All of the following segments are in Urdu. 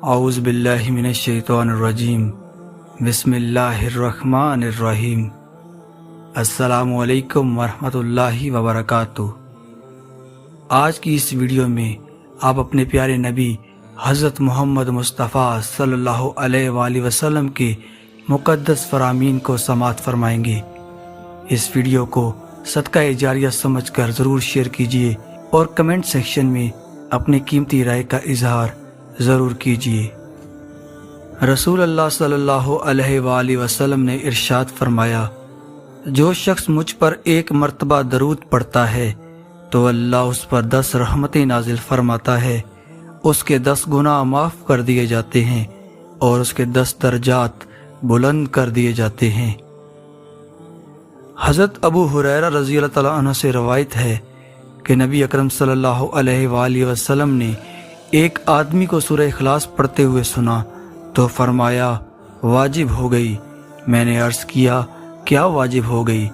اعوذ باللہ من الشیطان الرجیم بسم اللہ الرحمن الرحیم السلام علیکم ورحمۃ اللہ وبرکاتہ۔ آج کی اس ویڈیو میں آپ اپنے پیارے نبی حضرت محمد مصطفیٰ صلی اللہ علیہ وآلہ وسلم کے مقدس فرامین کو سماعت فرمائیں گے۔ اس ویڈیو کو صدقہ جاریہ سمجھ کر ضرور شیئر کیجیے اور کمنٹ سیکشن میں اپنی قیمتی رائے کا اظہار ضرور کیجیے۔ رسول اللہ صلی اللہ علیہ وآلہ وسلم نے ارشاد فرمایا، جو شخص مجھ پر ایک مرتبہ درود پڑھتا ہے تو اللہ اس پر 10 رحمتیں نازل فرماتا ہے، اس کے 10 گناہ معاف کر دیے جاتے ہیں اور اس کے 10 درجات بلند کر دیے جاتے ہیں۔ حضرت ابو ہریرہ رضی اللہ تعالیٰ عنہ سے روایت ہے کہ نبی اکرم صلی اللہ علیہ وآلہ وسلم نے ایک آدمی کو سورہ اخلاص پڑھتے ہوئے سنا تو فرمایا، واجب ہو گئی۔ میں نے عرض کیا، کیا واجب ہو گئی؟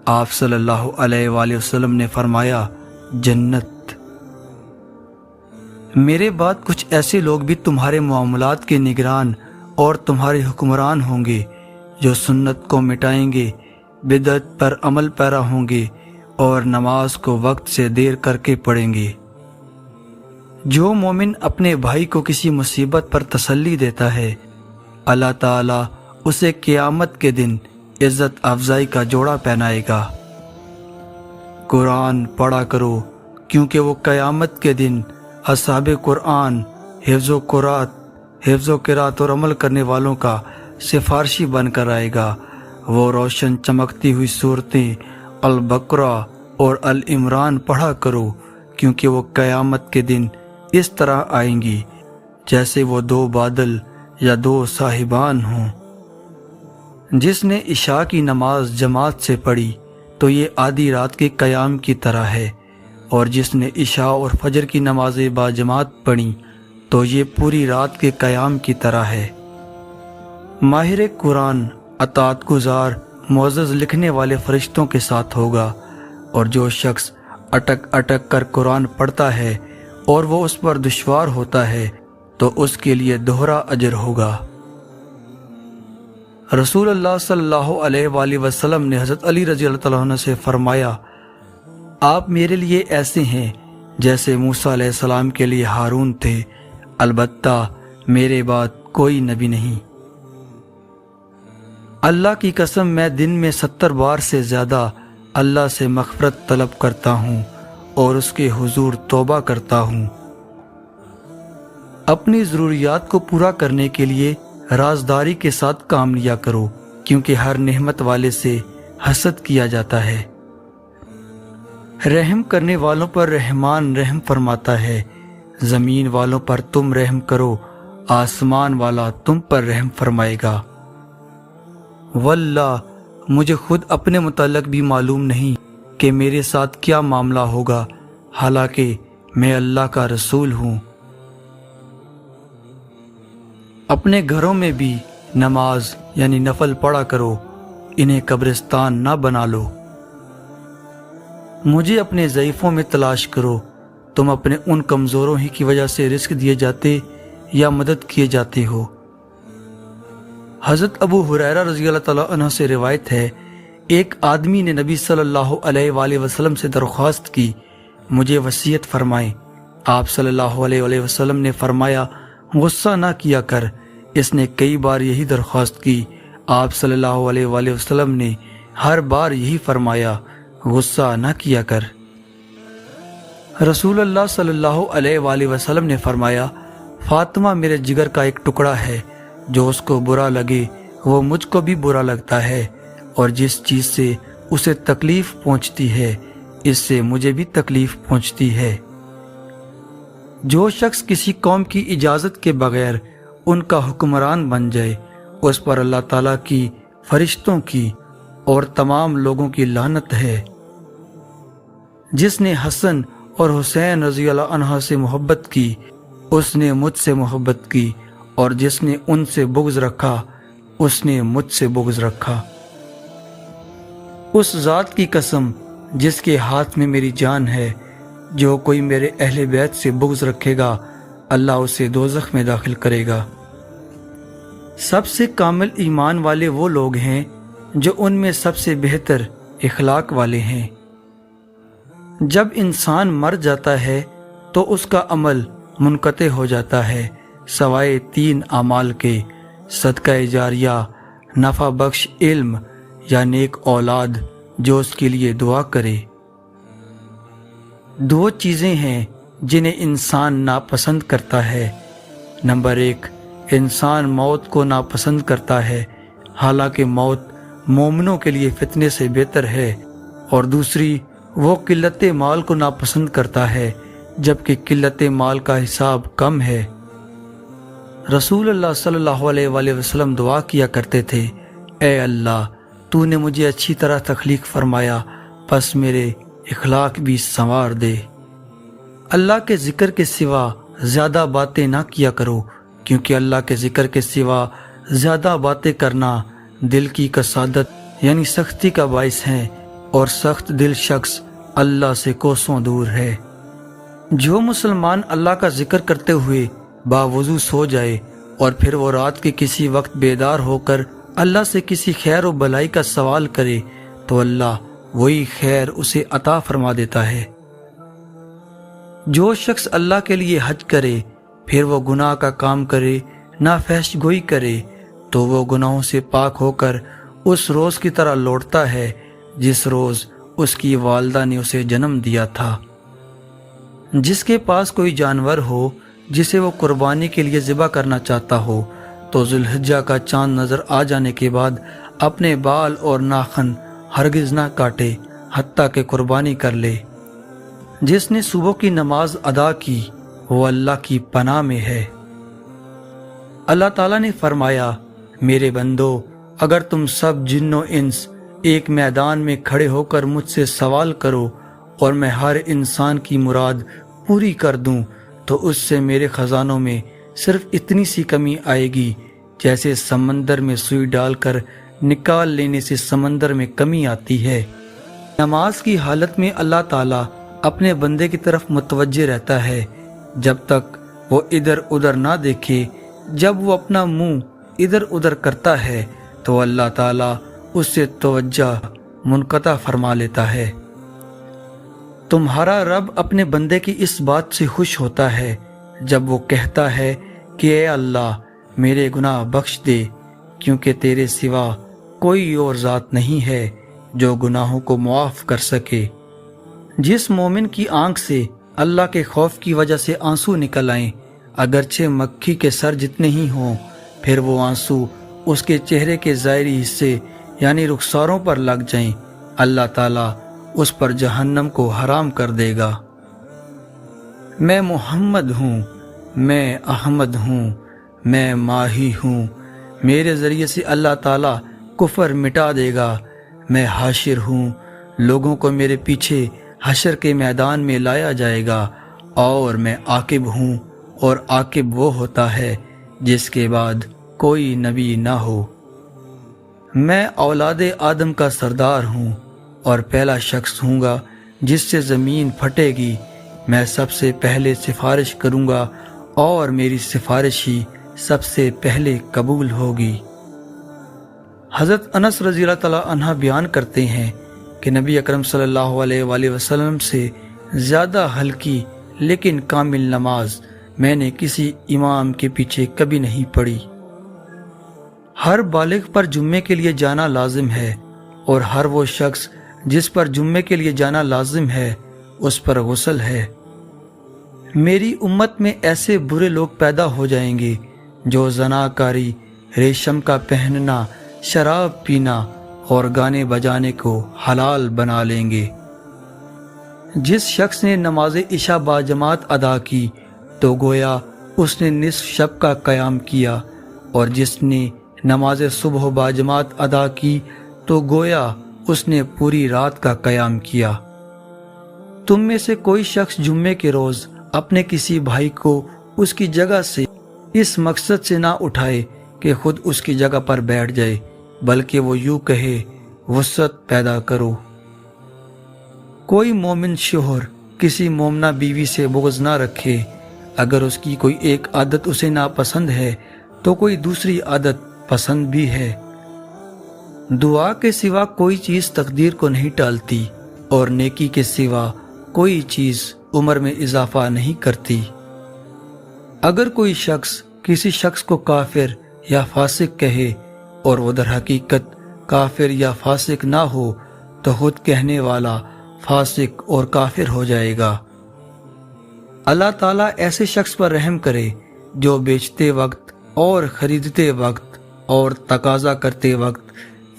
آپ صلی اللہ علیہ وآلہ وسلم نے فرمایا، جنت۔ میرے بعد کچھ ایسے لوگ بھی تمہارے معاملات کے نگران اور تمہارے حکمران ہوں گے، جو سنت کو مٹائیں گے، بدعت پر عمل پیرا ہوں گے اور نماز کو وقت سے دیر کر کے پڑھیں گے۔ جو مومن اپنے بھائی کو کسی مصیبت پر تسلی دیتا ہے، اللہ تعالیٰ اسے قیامت کے دن عزت افزائی کا جوڑا پہنائے گا۔ قرآن پڑھا کرو، کیونکہ وہ قیامت کے دن اصحاب قرآن حفظ و قرات اور عمل کرنے والوں کا سفارشی بن کر آئے گا۔ وہ روشن چمکتی ہوئی صورتیں البقرہ اور العمران پڑھا کرو، کیونکہ وہ قیامت کے دن اس طرح آئیں گی جیسے وہ 2 بادل یا 2 صاحبان ہوں۔ جس نے عشاء کی نماز جماعت سے پڑھی تو یہ آدھی رات کے قیام کی طرح ہے، اور جس نے عشاء اور فجر کی نمازیں با جماعت پڑھی تو یہ پوری رات کے قیام کی طرح ہے۔ ماہر قرآن اطاعت گزار معزز لکھنے والے فرشتوں کے ساتھ ہوگا، اور جو شخص اٹک اٹک کر قرآن پڑھتا ہے اور وہ اس پر دشوار ہوتا ہے تو اس کے لیے دوہرا اجر ہوگا۔ رسول اللہ صلی اللہ علیہ وآلہ وسلم نے حضرت علی رضی اللہ تعالیٰ عنہ سے فرمایا، آپ میرے لیے ایسے ہیں جیسے موسیٰ علیہ السلام کے لیے ہارون تھے، البتہ میرے بعد کوئی نبی نہیں۔ اللہ کی قسم، میں دن میں 70 بار سے زیادہ اللہ سے مغفرت طلب کرتا ہوں اور اس کے حضور توبہ کرتا ہوں۔ اپنی ضروریات کو پورا کرنے کے لیے رازداری کے ساتھ کام لیا کرو، کیونکہ ہر نعمت والے سے حسد کیا جاتا ہے۔ رحم کرنے والوں پر رحمان رحم فرماتا ہے، زمین والوں پر تم رحم کرو، آسمان والا تم پر رحم فرمائے گا۔ واللہ مجھے خود اپنے متعلق بھی معلوم نہیں کہ میرے ساتھ کیا معاملہ ہوگا، حالانکہ میں اللہ کا رسول ہوں۔ اپنے گھروں میں بھی نماز یعنی نفل پڑھا کرو، انہیں قبرستان نہ بنا لو۔ مجھے اپنے ضعیفوں میں تلاش کرو، تم اپنے ان کمزوروں ہی کی وجہ سے رزق دیے جاتے یا مدد کیے جاتے ہو۔ حضرت ابو ہریرہ رضی اللہ تعالیٰ عنہ سے روایت ہے، ایک آدمی نے نبی صلی اللہ علیہ وآلہ وسلم سے درخواست کی، مجھے وصیت فرمائیں۔ آپ صلی اللہ علیہ وآلہ وسلم نے فرمایا، غصہ نہ کیا کر۔ اس نے کئی بار یہی درخواست کی، آپ صلی اللہ علیہ وآلہ وسلم نے ہر بار یہی فرمایا، غصہ نہ کیا کر۔ رسول اللہ صلی اللہ علیہ وآلہ وسلم نے فرمایا، فاطمہ میرے جگر کا ایک ٹکڑا ہے، جو اس کو برا لگے وہ مجھ کو بھی برا لگتا ہے، اور جس چیز سے اسے تکلیف پہنچتی ہے اس سے مجھے بھی تکلیف پہنچتی ہے۔ جو شخص کسی قوم کی اجازت کے بغیر ان کا حکمران بن جائے، اس پر اللہ تعالیٰ کی، فرشتوں کی اور تمام لوگوں کی لعنت ہے۔ جس نے حسن اور حسین رضی اللہ عنہ سے محبت کی، اس نے مجھ سے محبت کی، اور جس نے ان سے بغض رکھا، اس نے مجھ سے بغض رکھا۔ اس ذات کی قسم جس کے ہاتھ میں میری جان ہے، جو کوئی میرے اہل بیت سے بغض رکھے گا اللہ اسے دوزخ میں داخل کرے گا۔ سب سے کامل ایمان والے وہ لوگ ہیں جو ان میں سب سے بہتر اخلاق والے ہیں۔ جب انسان مر جاتا ہے تو اس کا عمل منقطع ہو جاتا ہے سوائے 3 اعمال کے: صدقہ جاریہ، نفع بخش علم یا نیک اولاد جو اس کے لیے دعا کرے۔ 2 چیزیں ہیں جنہیں انسان ناپسند کرتا ہے۔ نمبر 1، انسان موت کو ناپسند کرتا ہے حالانکہ موت مومنوں کے لیے فتنے سے بہتر ہے، اور دوسری، وہ قلت مال کو ناپسند کرتا ہے جبکہ قلت مال کا حساب کم ہے۔ رسول اللہ صلی اللہ علیہ وآلہ وسلم دعا کیا کرتے تھے: اے اللہ، تو نے مجھے اچھی طرح تخلیق فرمایا، پس میرے اخلاق بھی سنوار دے۔ اللہ کے ذکر کے سوا زیادہ باتیں نہ کیا کرو، کیونکہ اللہ کے ذکر کے سوا زیادہ باتیں کرنا دل کی کسادت یعنی سختی کا باعث ہے، اور سخت دل شخص اللہ سے کوسوں دور ہے۔ جو مسلمان اللہ کا ذکر کرتے ہوئے باوضو سو جائے اور پھر وہ رات کے کسی وقت بیدار ہو کر اللہ سے کسی خیر و بلائی کا سوال کرے تو اللہ وہی خیر اسے عطا فرما دیتا ہے۔ جو شخص اللہ کے لیے حج کرے پھر وہ گناہ کا کام کرے، نافحش گوئی کرے، تو وہ گناہوں سے پاک ہو کر اس روز کی طرح لوٹتا ہے جس روز اس کی والدہ نے اسے جنم دیا تھا۔ جس کے پاس کوئی جانور ہو جسے وہ قربانی کے لیے ذبح کرنا چاہتا ہو تو ذوالحجہ کا چاند نظر آ جانے کے بعد اپنے بال اور ناخن ہرگز نہ کاٹے حتیٰ کہ قربانی کر لے۔ جس نے صبح کی نماز ادا کی وہ اللہ کی پناہ میں ہے۔ اللہ تعالیٰ نے فرمایا: میرے بندو، اگر تم سب جن و انس ایک میدان میں کھڑے ہو کر مجھ سے سوال کرو اور میں ہر انسان کی مراد پوری کر دوں تو اس سے میرے خزانوں میں صرف اتنی سی کمی آئے گی جیسے سمندر میں سوئی ڈال کر نکال لینے سے سمندر میں کمی آتی ہے۔ نماز کی حالت میں اللہ تعالیٰ اپنے بندے کی طرف متوجہ رہتا ہے جب تک وہ ادھر ادھر نہ دیکھے۔ جب وہ اپنا منہ ادھر ادھر کرتا ہے تو اللہ تعالیٰ اس سے توجہ منقطع فرما لیتا ہے۔ تمہارا رب اپنے بندے کی اس بات سے خوش ہوتا ہے جب وہ کہتا ہے کہ اے اللہ میرے گناہ بخش دے، کیونکہ تیرے سوا کوئی اور ذات نہیں ہے جو گناہوں کو معاف کر سکے۔ جس مومن کی آنکھ سے اللہ کے خوف کی وجہ سے آنسو نکل آئیں، اگرچہ مکھی کے سر جتنے ہی ہوں، پھر وہ آنسو اس کے چہرے کے ظاہری حصے یعنی رخساروں پر لگ جائیں، اللہ تعالیٰ اس پر جہنم کو حرام کر دے گا۔ میں محمد ہوں، میں احمد ہوں، میں ماہی ہوں، میرے ذریعے سے اللہ تعالیٰ کفر مٹا دے گا۔ میں حاشر ہوں، لوگوں کو میرے پیچھے حشر کے میدان میں لایا جائے گا، اور میں عاقب ہوں، اور عاقب وہ ہوتا ہے جس کے بعد کوئی نبی نہ ہو۔ میں اولاد آدم کا سردار ہوں اور پہلا شخص ہوں گا جس سے زمین پھٹے گی۔ میں سب سے پہلے سفارش کروں گا اور میری سفارش ہی سب سے پہلے قبول ہوگی۔ حضرت انس رضی اللہ تعالیٰ عنہ بیان کرتے ہیں کہ نبی اکرم صلی اللہ علیہ وآلہ وسلم سے زیادہ ہلکی لیکن کامل نماز میں نے کسی امام کے پیچھے کبھی نہیں پڑھی۔ ہر بالغ پر جمعے کے لیے جانا لازم ہے، اور ہر وہ شخص جس پر جمعے کے لیے جانا لازم ہے اس پر غسل ہے۔ میری امت میں ایسے برے لوگ پیدا ہو جائیں گے جو زناکاری، ریشم کا پہننا، شراب پینا اور گانے بجانے کو حلال بنا لیں گے۔ جس شخص نے نماز عشاء باجماعت ادا کی تو گویا اس نے نصف شب کا قیام کیا، اور جس نے نماز صبح باجماعت ادا کی تو گویا اس نے پوری رات کا قیام کیا۔ تم میں سے کوئی شخص جمعے کے روز اپنے کسی بھائی کو اس کی جگہ سے اس مقصد سے نہ اٹھائے کہ خود اس کی جگہ پر بیٹھ جائے، بلکہ وہ یوں کہے وسعت پیدا کرو۔ کوئی مومن شوہر کسی مومنہ بیوی سے بغض نہ رکھے، اگر اس کی کوئی ایک عادت اسے ناپسند ہے تو کوئی دوسری عادت پسند بھی ہے۔ دعا کے سوا کوئی چیز تقدیر کو نہیں ٹالتی، اور نیکی کے سوا کوئی چیز عمر میں اضافہ نہیں کرتی۔ اگر کوئی شخص کسی شخص کو کافر یا فاسق کہے اور وہ در حقیقت کافر یا فاسق نہ ہو تو خود کہنے والا فاسق اور کافر ہو جائے گا۔ اللہ تعالیٰ ایسے شخص پر رحم کرے جو بیچتے وقت اور خریدتے وقت اور تقاضا کرتے وقت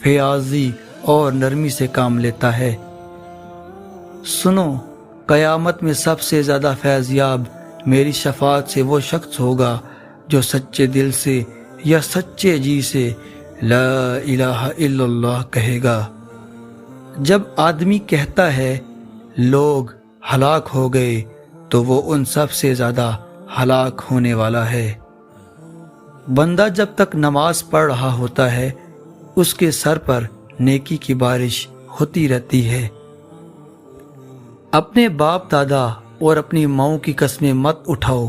فیاضی اور نرمی سے کام لیتا ہے۔ سنو، قیامت میں سب سے زیادہ فیض یاب میری شفاعت سے وہ شخص ہوگا جو سچے دل سے یا سچے جی سے لا الہ الا اللہ کہے گا۔ جب آدمی کہتا ہے لوگ ہلاک ہو گئے تو وہ ان سب سے زیادہ ہلاک ہونے والا ہے۔ بندہ جب تک نماز پڑھ رہا ہوتا ہے اس کے سر پر نیکی کی بارش ہوتی رہتی ہے۔ اپنے باپ دادا اور اپنی ماؤں کی قسمیں مت اٹھاؤ،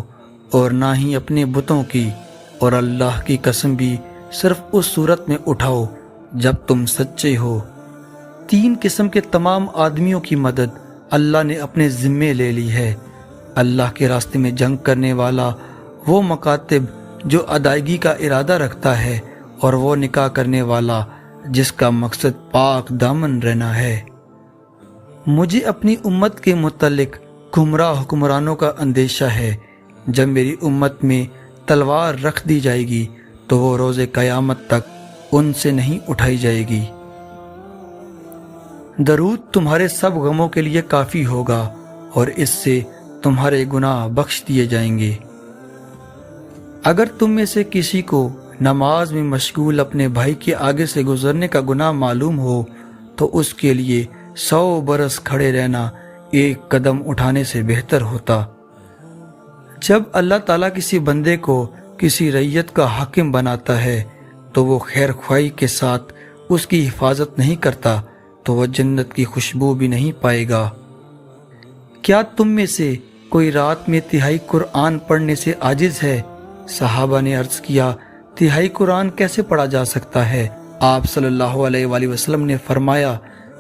اور نہ ہی اپنے بتوں کی، اور اللہ کی قسم بھی صرف اس صورت میں اٹھاؤ جب تم سچے ہو۔ 3 قسم کے تمام آدمیوں کی مدد اللہ نے اپنے ذمے لے لی ہے۔ اللہ کے راستے میں جنگ کرنے والا، وہ مکاتب جو ادائیگی کا ارادہ رکھتا ہے، اور وہ نکاح کرنے والا جس کا مقصد پاک دامن رہنا ہے۔ مجھے اپنی امت کے متعلق گمراہ حکمرانوں کا اندیشہ ہے۔ جب میری امت میں تلوار رکھ دی جائے گی تو وہ روز قیامت تک ان سے نہیں اٹھائی جائے گی۔ درود تمہارے سب غموں کے لیے کافی ہوگا، اور اس سے تمہارے گناہ بخش دیے جائیں گے۔ اگر تم میں سے کسی کو نماز میں مشغول اپنے بھائی کے آگے سے گزرنے کا گناہ معلوم ہو تو اس کے لیے 100 برس کھڑے رہنا ایک قدم اٹھانے سے بہتر ہوتا۔ جب اللہ تعالیٰ کسی بندے کو کسی رعیت کا حاکم بناتا ہے تو وہ خیر خواہی کے ساتھ اس کی حفاظت نہیں کرتا تو وہ جنت کی خوشبو بھی نہیں پائے گا۔ کیا تم میں سے کوئی رات میں تہائی قرآن پڑھنے سے عاجز ہے؟ صحابہ نے عرض کیا، تہائی قرآن کیسے پڑھا جا سکتا ہے؟ آپ صلی اللہ علیہ وآلہ وسلم نے فرمایا،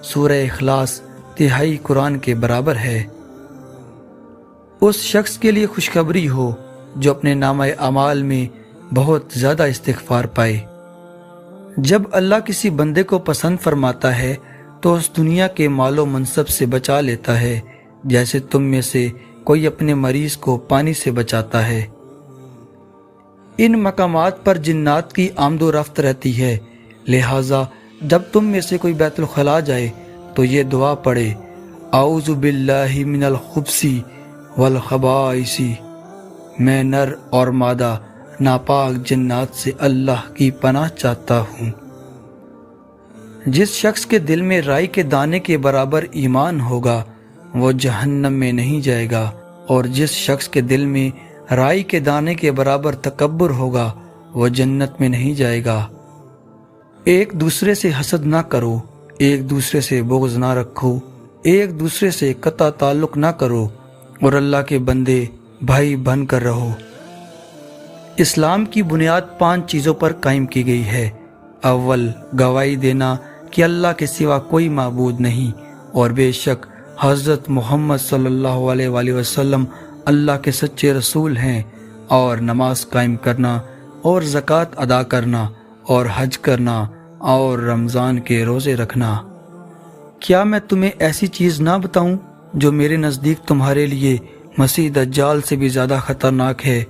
سورہ اخلاص تہائی قرآن کے برابر ہے۔ اس شخص کے لیے خوشخبری ہو جو اپنے نامہ اعمال میں بہت زیادہ استغفار پائے۔ جب اللہ کسی بندے کو پسند فرماتا ہے تو اس دنیا کے مال و منصب سے بچا لیتا ہے، جیسے تم میں سے کوئی اپنے مریض کو پانی سے بچاتا ہے۔ ان مقامات پر جنات کی آمد و رفت رہتی ہے، لہٰذا جب تم میں سے کوئی بیت الخلاء جائے تو یہ دعا پڑھے، اعوذ باللہ من الخبث والخبائث، میں نر اور مادہ ناپاک جنات سے اللہ کی پناہ چاہتا ہوں۔ جس شخص کے دل میں رائی کے دانے کے برابر ایمان ہوگا وہ جہنم میں نہیں جائے گا، اور جس شخص کے دل میں رائی کے دانے کے برابر تکبر ہوگا وہ جنت میں نہیں جائے گا۔ ایک دوسرے سے حسد نہ کرو، ایک دوسرے سے بغض نہ رکھو، ایک دوسرے سے قطع تعلق نہ کرو، اور اللہ کے بندے بھائی بن کر رہو۔ اسلام کی بنیاد 5 چیزوں پر قائم کی گئی ہے۔ اول، گواہی دینا کہ اللہ کے سوا کوئی معبود نہیں، اور بے شک حضرت محمد صلی اللہ علیہ وآلہ وسلم اللہ کے سچے رسول ہیں، اور نماز قائم کرنا، اور زکوٰۃ ادا کرنا، اور حج کرنا، اور رمضان کے روزے رکھنا۔ کیا میں تمہیں ایسی چیز نہ بتاؤں جو میرے نزدیک تمہارے لیے مسیح دجال سے بھی زیادہ خطرناک ہے؟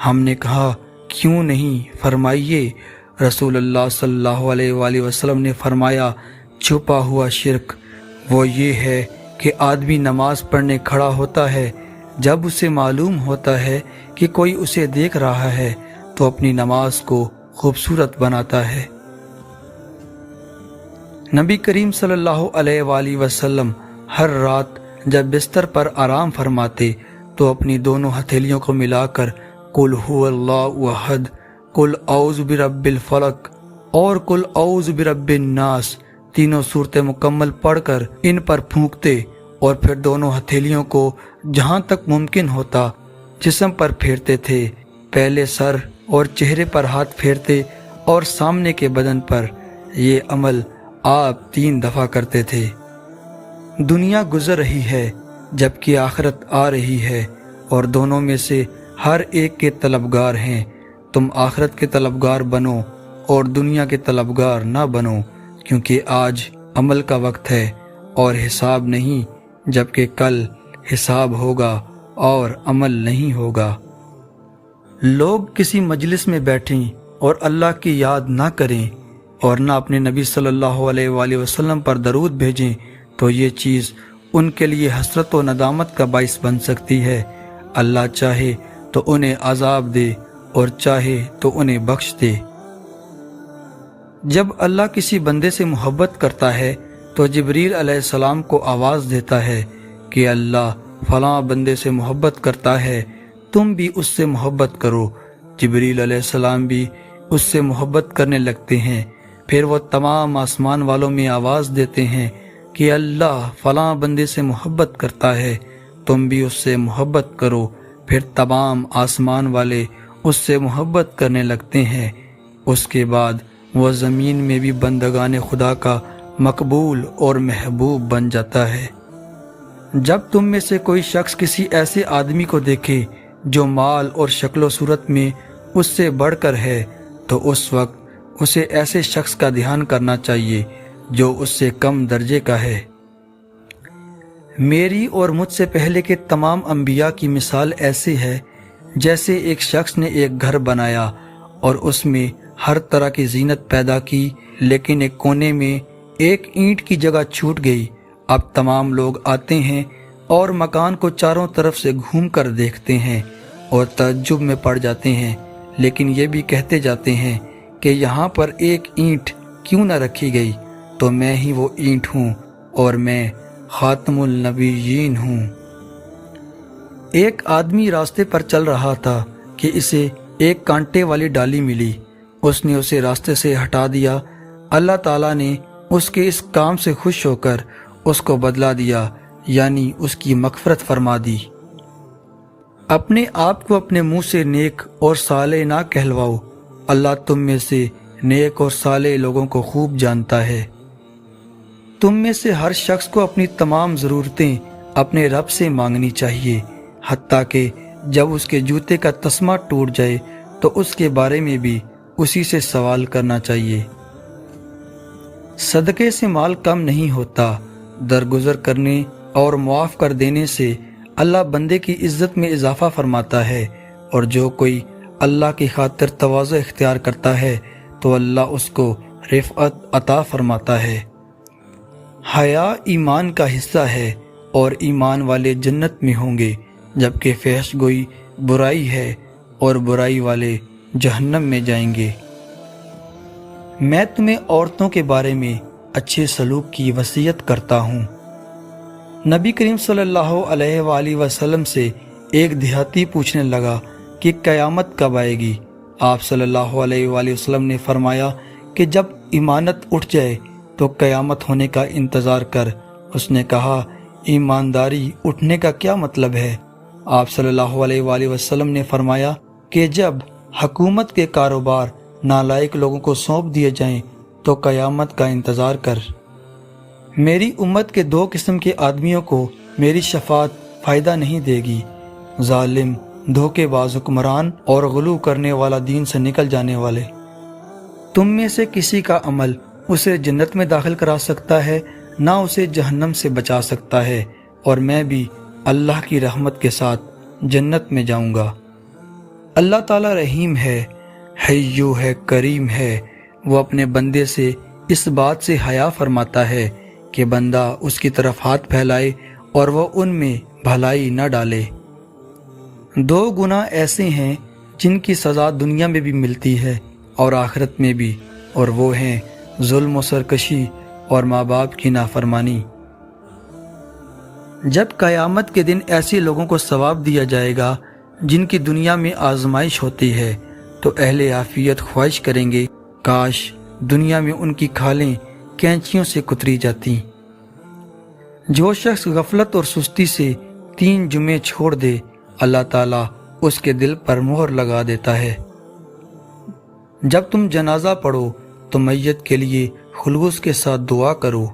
ہم نے کہا کیوں نہیں، فرمائیے۔ رسول اللہ صلی اللہ علیہ وآلہ وسلم نے فرمایا، چھپا ہوا شرک وہ یہ ہے کہ آدمی نماز پڑھنے کھڑا ہوتا ہے، جب اسے معلوم ہوتا ہے کہ کوئی اسے دیکھ رہا ہے تو اپنی نماز کو خوبصورت بناتا ہے۔ نبی کریم صلی اللہ علیہ وآلہ وسلم ہر رات جب بستر پر آرام فرماتے تو اپنی دونوں ہتھیلیوں کو ملا کر قل هو اللہ احد، قل اعوذ برب الفلق اور قل اعوذ برب الناس، تینوں صورتیں مکمل پڑھ کر ان پر پھونکتے، اور پھر دونوں ہتھیلیوں کو جہاں تک ممکن ہوتا جسم پر پھیرتے تھے، پہلے سر اور چہرے پر ہاتھ پھیرتے اور سامنے کے بدن پر۔ یہ عمل آپ 3 دفعہ کرتے تھے۔ دنیا گزر رہی ہے جبکہ آخرت آ رہی ہے، اور دونوں میں سے ہر ایک کے طلبگار ہیں۔ تم آخرت کے طلبگار بنو اور دنیا کے طلبگار نہ بنو، کیونکہ آج عمل کا وقت ہے اور حساب نہیں، جبکہ کل حساب ہوگا اور عمل نہیں ہوگا۔ لوگ کسی مجلس میں بیٹھیں اور اللہ کی یاد نہ کریں اور نہ اپنے نبی صلی اللہ علیہ وآلہ وسلم پر درود بھیجیں تو یہ چیز ان کے لیے حسرت و ندامت کا باعث بن سکتی ہے۔ اللہ چاہے تو انہیں عذاب دے اور چاہے تو انہیں بخش دے۔ جب اللہ کسی بندے سے محبت کرتا ہے تو جبریل علیہ السلام کو آواز دیتا ہے کہ اللہ فلاں بندے سے محبت کرتا ہے، تم بھی اس سے محبت کرو۔ جبریل علیہ السلام بھی اس سے محبت کرنے لگتے ہیں۔ پھر وہ تمام آسمان والوں میں آواز دیتے ہیں کہ اللہ فلاں بندے سے محبت کرتا ہے، تم بھی اس سے محبت کرو۔ پھر تمام آسمان والے اس سے محبت کرنے لگتے ہیں۔ اس کے بعد وہ زمین میں بھی بندگان خدا کا مقبول اور محبوب بن جاتا ہے۔ جب تم میں سے کوئی شخص کسی ایسے آدمی کو دیکھے جو مال اور شکل و صورت میں اس سے بڑھ کر ہے تو اس وقت اسے ایسے شخص کا دھیان کرنا چاہیے جو اس سے کم درجے کا ہے۔ میری اور مجھ سے پہلے کے تمام انبیاء کی مثال ایسی ہے جیسے ایک شخص نے ایک گھر بنایا اور اس میں ہر طرح کی زینت پیدا کی، لیکن ایک کونے میں ایک اینٹ کی جگہ چھوٹ گئی۔ اب تمام لوگ آتے ہیں اور مکان کو چاروں طرف سے گھوم کر دیکھتے ہیں اور تعجب میں پڑ جاتے ہیں، لیکن یہ بھی کہتے جاتے ہیں کہ یہاں پر ایک اینٹ کیوں نہ رکھی گئی؟ تو میں ہی وہ اینٹ ہوں اور میں خاتم النبیین ہوں۔ ایک آدمی راستے پر چل رہا تھا کہ اسے ایک کانٹے والی ڈالی ملی۔ اس نے اسے راستے سے ہٹا دیا۔ اللہ تعالیٰ نے اس کے اس کام سے خوش ہو کر اس کو بدلا دیا، یعنی اس کی مغفرت فرما دی۔ اپنے آپ کو اپنے منہ سے نیک اور صالح نہ کہلواؤ، اللہ تم میں سے نیک اور صالح لوگوں کو خوب جانتا ہے۔ تم میں سے ہر شخص کو اپنی تمام ضرورتیں اپنے رب سے مانگنی چاہیے، حتیٰ کہ جب اس کے جوتے کا تسمہ ٹوٹ جائے تو اس کے بارے میں بھی اسی سے سوال کرنا چاہیے۔ صدقے سے مال کم نہیں ہوتا، درگزر کرنے اور معاف کر دینے سے اللہ بندے کی عزت میں اضافہ فرماتا ہے، اور جو کوئی اللہ کی خاطر تواضع اختیار کرتا ہے تو اللہ اس کو رفعت عطا فرماتا ہے۔ حیا ایمان کا حصہ ہے اور ایمان والے جنت میں ہوں گے، جبکہ فحش گوئی برائی ہے اور برائی والے جہنم میں جائیں گے۔ میں تمہیں عورتوں کے بارے میں اچھے سلوک کی وصیت کرتا ہوں۔ نبی کریم صلی اللہ علیہ وآلہ وسلم سے ایک دیہاتی پوچھنے لگا کہ قیامت کب آئے گی؟ آپ صلی اللہ علیہ وآلہ وسلم نے فرمایا کہ جب ایمانت اٹھ جائے تو قیامت ہونے کا انتظار کر۔ اس نے کہا، ایمانداری اٹھنے کا کیا مطلب ہے؟ آپ صلی اللہ علیہ وآلہ وسلم نے فرمایا کہ جب حکومت کے کاروبار نالائق لوگوں کو سونپ دیے جائیں تو قیامت کا انتظار کر۔ میری امت کے 2 قسم کے آدمیوں کو میری شفاعت فائدہ نہیں دے گی، ظالم دھوکے باز حکمران اور غلو کرنے والا دین سے نکل جانے والے۔ تم میں سے کسی کا عمل اسے جنت میں داخل کرا سکتا ہے، نہ اسے جہنم سے بچا سکتا ہے، اور میں بھی اللہ کی رحمت کے ساتھ جنت میں جاؤں گا۔ اللہ تعالیٰ رحیم ہے، حیو ہے، کریم ہے۔ وہ اپنے بندے سے اس بات سے حیا فرماتا ہے کہ بندہ اس کی طرف ہاتھ پھیلائے اور وہ ان میں بھلائی نہ ڈالے۔ 2 گناہ ایسے ہیں جن کی سزا دنیا میں بھی ملتی ہے اور آخرت میں بھی، اور وہ ہیں ظلم و سرکشی اور ماں باپ کی نافرمانی۔ جب قیامت کے دن ایسے لوگوں کو ثواب دیا جائے گا جن کی دنیا میں آزمائش ہوتی ہے تو اہل عافیت خواہش کریں گے کاش دنیا میں ان کی کھالیں کینچیوں سے کتری جاتی۔ جو شخص غفلت اور سستی سے 3 جمعے چھوڑ دے اللہ تعالیٰ اس کے دل پر مہر لگا دیتا ہے۔ جب تم جنازہ پڑھو تو میت کے لیے خلوص کے ساتھ دعا کرو۔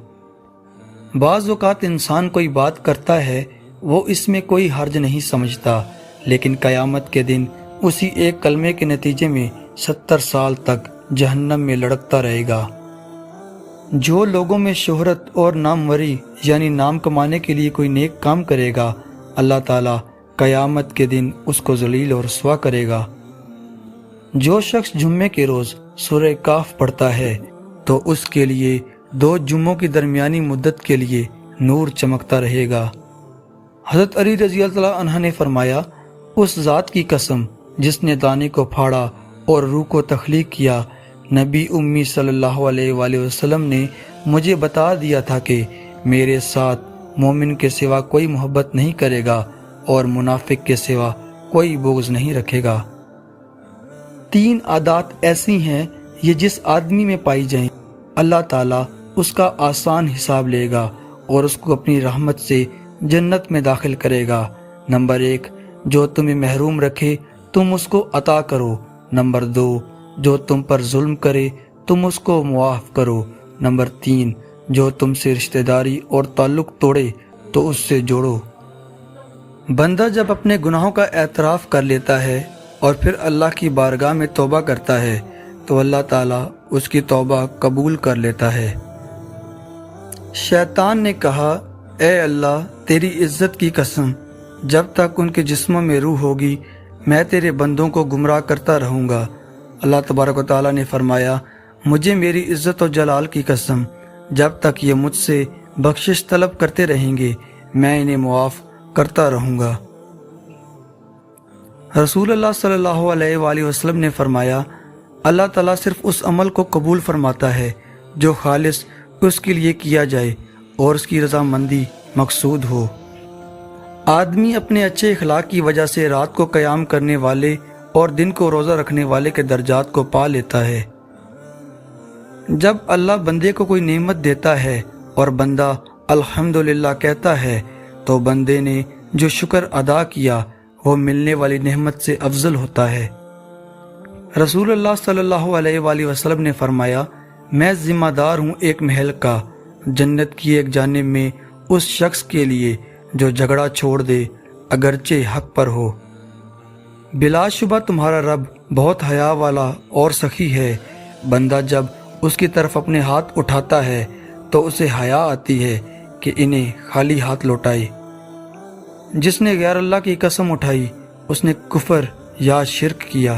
بعض اوقات انسان کوئی بات کرتا ہے، وہ اس میں کوئی حرج نہیں سمجھتا، لیکن قیامت کے دن اسی ایک کلمے کے نتیجے میں 70 سال تک جہنم میں لڑکتا رہے گا۔ جو لوگوں میں شہرت اور ناموری یعنی نام کمانے کے لیے کوئی نیک کام کرے گا، اللہ تعالیٰ قیامت کے دن اس کو ذلیل اور رسوا کرے گا۔ جو شخص جمعے کے روز سورہ کاف پڑھتا ہے تو اس کے لیے 2 جمعوں کی درمیانی مدت کے لیے نور چمکتا رہے گا۔ حضرت علی رضی اللہ عنہ نے فرمایا، اس ذات کی قسم جس نے دانے کو پھاڑا اور روح کو تخلیق کیا، نبی امی صلی اللہ علیہ وآلہ وسلم نے مجھے بتا دیا تھا کہ میرے ساتھ مومن کے سوا کوئی محبت نہیں کرے گا اور منافق کے سوا کوئی بغض نہیں رکھے گا۔ 3 عادات ایسی ہیں یہ جس آدمی میں پائی جائیں اللہ تعالیٰ اس کا آسان حساب لے گا اور اس کو اپنی رحمت سے جنت میں داخل کرے گا۔ نمبر 1، جو تمہیں محروم رکھے تم اس کو عطا کرو۔ نمبر 2، جو تم پر ظلم کرے تم اس کو معاف کرو۔ نمبر 3، جو تم سے رشتہ داری اور تعلق توڑے تو اس سے جوڑو۔ بندہ جب اپنے گناہوں کا اعتراف کر لیتا ہے اور پھر اللہ کی بارگاہ میں توبہ کرتا ہے تو اللہ تعالیٰ اس کی توبہ قبول کر لیتا ہے۔ شیطان نے کہا، اے اللہ تیری عزت کی قسم، جب تک ان کے جسموں میں روح ہوگی میں تیرے بندوں کو گمراہ کرتا رہوں گا۔ اللہ تبارک و تعالیٰ نے فرمایا، مجھے میری عزت و جلال کی قسم، جب تک یہ مجھ سے بخشش طلب کرتے رہیں گے میں انہیں معاف کرتا رہوں گا۔ رسول اللہ صلی اللہ علیہ وآلہ وسلم نے فرمایا، اللہ تعالیٰ صرف اس عمل کو قبول فرماتا ہے جو خالص اس کے لیے کیا جائے اور اس کی رضامندی مقصود ہو۔ آدمی اپنے اچھے اخلاق کی وجہ سے رات کو قیام کرنے والے اور دن کو روزہ رکھنے والے کے درجات کو پا لیتا ہے۔ جب اللہ بندے کو کوئی نعمت دیتا ہے اور بندہ الحمدللہ کہتا ہے تو بندے نے جو شکر ادا کیا وہ ملنے والی نعمت سے افضل ہوتا ہے۔ رسول اللہ صلی اللہ علیہ وآلہ وسلم نے فرمایا، میں ذمہ دار ہوں ایک محل کا، جنت کی ایک جانب میں اس شخص کے لیے جو جھگڑا چھوڑ دے اگرچہ حق پر ہو۔ بلا شبہ تمہارا رب بہت حیا والا اور سخی ہے۔ بندہ جب اس کی طرف اپنے ہاتھ اٹھاتا ہے تو اسے حیا آتی ہے کہ انہیں خالی ہاتھ لوٹائے۔ جس نے غیر اللہ کی قسم اٹھائی اس نے کفر یا شرک کیا۔